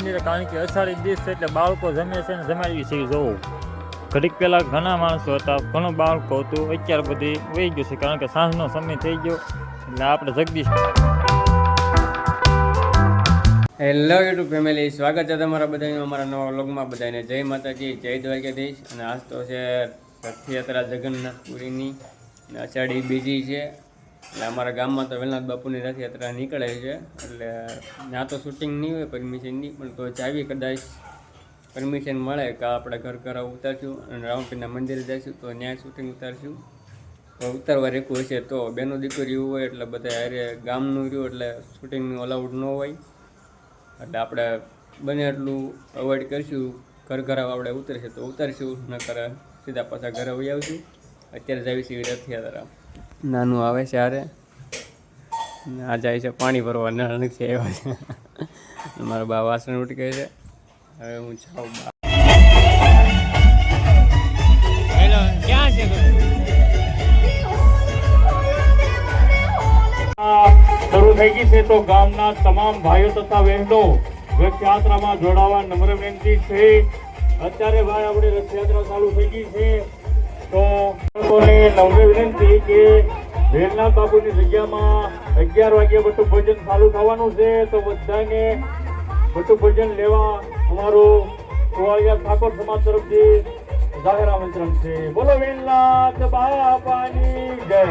મંદિરે, કારણ કે અષાઢી દિવસ છે એટલે બાળકો જમે છે ને જમાડવી છે જોવું. ઘડીક પહેલાં ઘણા માણસો હતા, ઘણું બાળકો હતું, અત્યારે બધી વહી ગયું છે કારણ કે સાંજનો સમય થઈ ગયો. એટલે આપણે જગદીશ. હેલો યુટ્યુબ ફેમિલી, સ્વાગત છે તમારા બધાનું અમારા નવા વ્લોગમાં. બધાને જય માતાજી, જય દ્વારકાધીશ. અને આજ તો છે રથયાત્રા જગન્નાથપુરીની અને અષાઢી બીજી છે. એટલે અમારા ગામમાં તો વેલનાથ બાપુની રથયાત્રા નીકળે છે. એટલે ત્યાં તો શૂટિંગ નહીં હોય પરમિશનની, પણ તો ચાવી કદાચ પરમિશન મળે કે આપણે ઘર ઘર ઉતારશું અને રામપીરના મંદિરે જઈશું તો ત્યાં શૂટિંગ ઉતારશું. તો ઉતારવા રેખું હશે તો બેનું દીકરીઓ હોય એટલે બધા હારે ગામનું રહ્યું એટલે શૂટિંગનું અલાઉડ ન હોય. એટલે આપણે બને એટલું અવોઇડ કરીશું. ઘર ઘર આપણે ઉતરશે તો ઉતારીશું, નકર સીધા પાછા ઘરે વહી આવીશું. અત્યારે જાવી છે રથયાત્રા. નાનું આવે છે હારે, આ જાય છે પાણી ભરવા, નળ નથી આવ્યા છે. મારા બા વાસણ ઉટકે છે. હવે હું જાઉં બા. હેલો, ક્યાં છે શરૂ થઈ ગઈ છે તો ગામના તમામ ભાઈઓ તથા બહેનો રથયાત્રામાં જોડાવા નમ્ર વિનંતી છે. અત્યારે ભાઈ આપણી રથયાત્રા ચાલુ થઈ ગઈ છે તો નમ્ર વિનંતી કે વેલનાથ બાપુની જગ્યામાં 11 વાગ્યે બટુ ભોજન ચાલુ થવાનું છે. તો બધાને બટુ ભોજન લેવા અમારું કુવાડિયા ઠાકોર સમાજ તરફથી જાહેર આમંત્રણ છે. બોલો વેલનાથ બાપાની જય.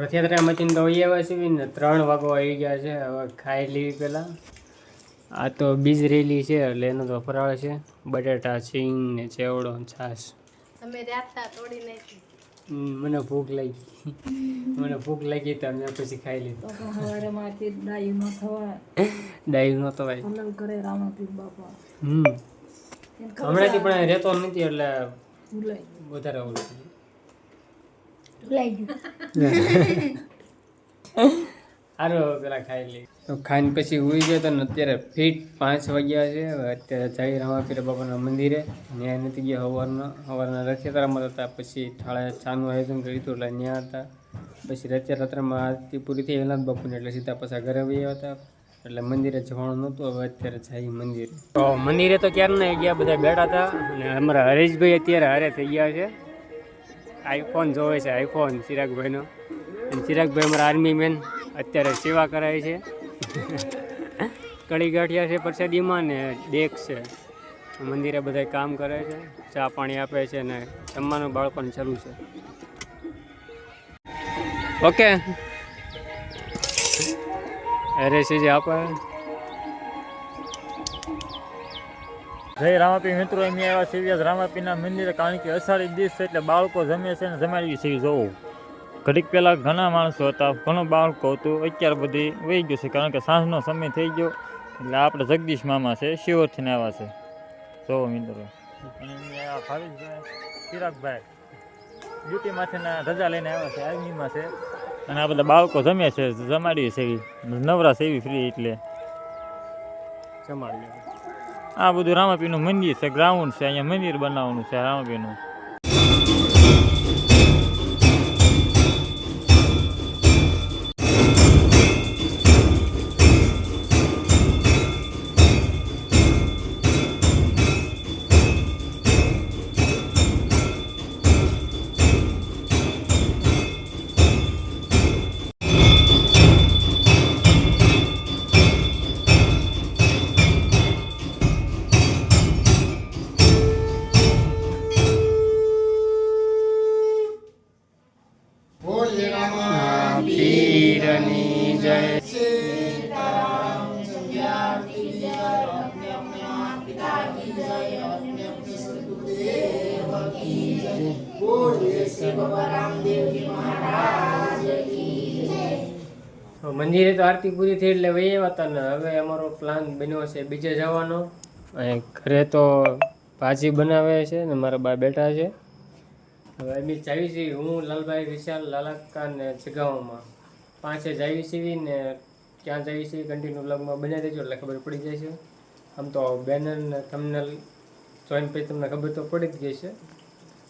રથયાત્રામાંથી તો આવી આવ્યા છે ને 3 વાગવા આવી ગયા છે. હવે ખાઈ લેવી પહેલાં. આ તો બીજ રેલી છે એટલે એનો તો ફરાળ છે. બટાટા, સિંગ ને ચેવડો, છાશ. મને ભૂખ લાગી તો મેં પછી ખાઈ લીધું. ડાયું નો તો ભાઈ હમણાંથી પણ રહેતો નથી એટલે વધારે ઓલું સારું. પેલા ખાઈ લઈ તો ખાઈને પછી ઉઈ ગયો તો અત્યારે ફીટ 5 વાગ્યા છે. અત્યારે જઈ રામાપીર બાપાના મંદિરે. ત્યાં નથી ગયા સવારના રથયાત્રામાં હતા. પછી થાળે ચાનું આયોજન કર્યું હતું એટલે ત્યાં હતા. પછી રથયાત્રામાં આરતી પૂરી થઈ વેલનાથ બાપુને એટલે સીધા પાછા ઘરે આવ્યા હતા. એટલે મંદિરે જવાનું નહોતું. હવે અત્યારે જઈ મંદિરે. તો મંદિરે તો ક્યારના ગયા, બધા બેઠા હતા. અને અમારા હરેશભાઈ અત્યારે હારે થઈ ગયા છે. આઈફોન જોવે છે, આઈફોન ચિરાગભાઈનો. ચિરાગભાઈ અમારા આર્મી મેન અત્યારે સેવા કરાય છે. કઢી ગાંઠિયા છે પ્રસાદીમાં ને ડેક છે. મંદિરે બધા કામ કરે છે, ચા પાણી આપે છે ને જમવાનું બાળકોને ચાલુ છે. ઓકે અરે છે આપે. જય રામાપીર મિત્રો, એમ આવ્યા છીએ રામાપીરના મંદિરે, કારણ કે અષાઢી દિવસ છે એટલે બાળકો જમે છે ને જમાડવી છે જોવું. ઘડીક પહેલાં ઘણા માણસો હતા, ઘણું બાળકો હતું, અત્યારે બધી વહી ગયું છે કારણ કે સાંજનો સમય થઈ ગયો. એટલે આપણે જગદીશ મામા છે, શિવરથીને આવ્યા છે જોવો મિત્રો. અને ભાવિકભાઈ, ચિરાગભાઈ ડ્યુટીમાંથી રજા લઈને આવ્યા છે, આર્મીમાં છે. અને આ બધા બાળકો જમે છે, જમાડીએ છે એવી નવરા છે એવી ફ્રી એટલે જમાડી. આ બધું રામાપીરનું મંદિર છે, ગ્રાઉન્ડ છે, અહીંયા મંદિર બનાવવાનું છે રામાપીરનું. પીરની જય. મંદિરે તો આરતી પૂરી થઈ એટલે વહી આવ્યા હતા ને હવે અમારો પ્લાન બન્યો છે બીજે જવાનો. અહીં ઘરે તો ભાજી બનાવે છે ને મારા બા બેઠા છે. હવે અમે જાવી છીએ, હું લાલભાઈ, વિશાલ, લાલાકા ને જગાવામાં પાંચે જાવી છીએ ને ક્યાં જાવી છીએ કન્ટિન્યુ બ્લોગમાં બનાવી દેજો એટલે ખબર પડી જાય છે. આમ તો બેનર ને થંબનેલ જોઈન પછી તમને ખબર તો પડી જ ગઈ છે.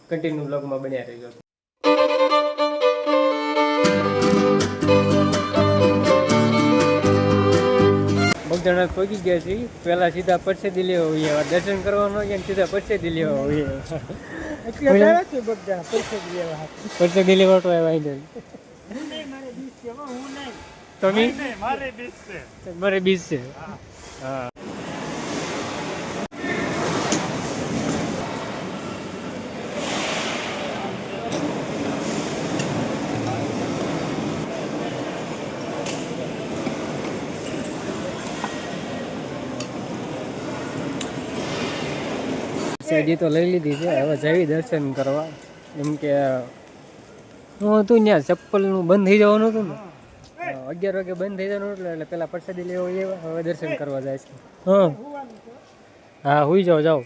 કન્ટિન્યુ બ્લોગમાં બન્યા રહેજો. બગદાણા પહોંચી ગયા છીએ. પહેલા સીધા પરસેદી લેવા હોઈએ, દર્શન કરવાનો હોય સીધા પરસેદી લેવા હોઈએ. પરસેદી લેવા તો આવ્યા નહીં. તમે મારે બીજ છે. હા હજી તો લઈ લીધી છે. હવે જઈ દર્શન કરવા. એમ કે હું હતું ત્યાં ચપ્પલનું બંધ થઈ જવાનું હતું ને 11 વાગે બંધ થઈ જવાનું એટલે પેલા પ્રસાદી લેવા આવ્યા. હવે દર્શન કરવા જાય છે. હા હુઈ જાઓ જાઓ.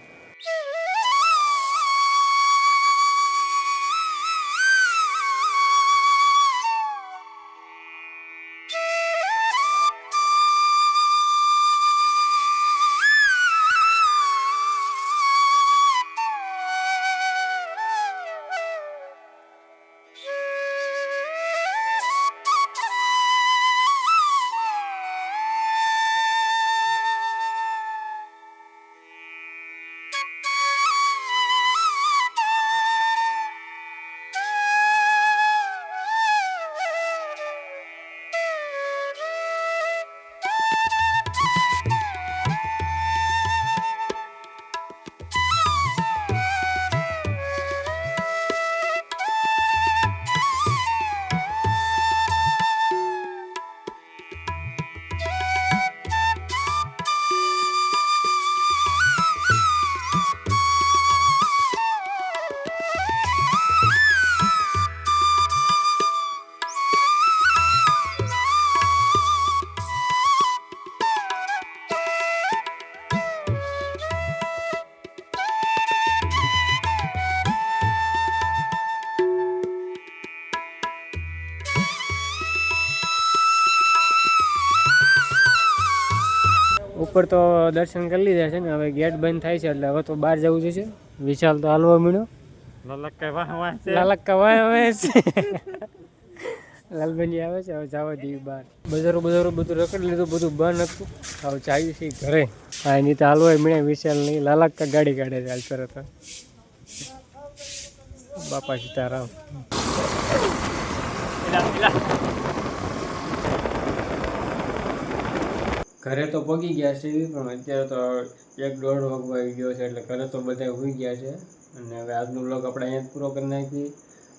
ઉપર તો દર્શન કરી લીધા છે ને હવે ગેટ બંધ થાય છે એટલે હવે તો બહાર જવું છે. વિશાલ તો હાલવા મીણો. લાલક્કા વાય છે. લાલબંધી આવે છે. હવે જવા દઈએ બહાર. બજારો બધું રખડી લીધું, બધું બંધ હતું. હવે ચાવી છે ઘરે. હા એની તો હાલવા મીણ્યા વિશાલ નહીં. લાલક્કા ગાડી કાઢે છે હાલ તરત. બાપા સીતારામ. ઘરે તો પગી ગયા છે પણ અત્યારે તો 1-1.5 વાગી ગયો છે એટલે ઘરે તો બધા હોઈ ગયા છે. અને હવે આજનો વ્લોગ આપણે અહીંયા જ પૂરો કરી નાખીએ.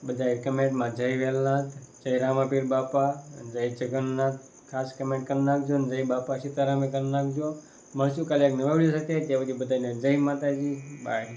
બધાએ કમેન્ટમાં જય વેલનાથ, જય રામાપીર બાપા, જય જગન્નાથ ખાસ કમેન્ટ કરી નાખજો અને જય બાપા સીતારામે કરી નાખજો. મળશું કાલે એક નવા વિડીયો સાથે. ત્યાં સુધી બધાને જય માતાજી. બાય.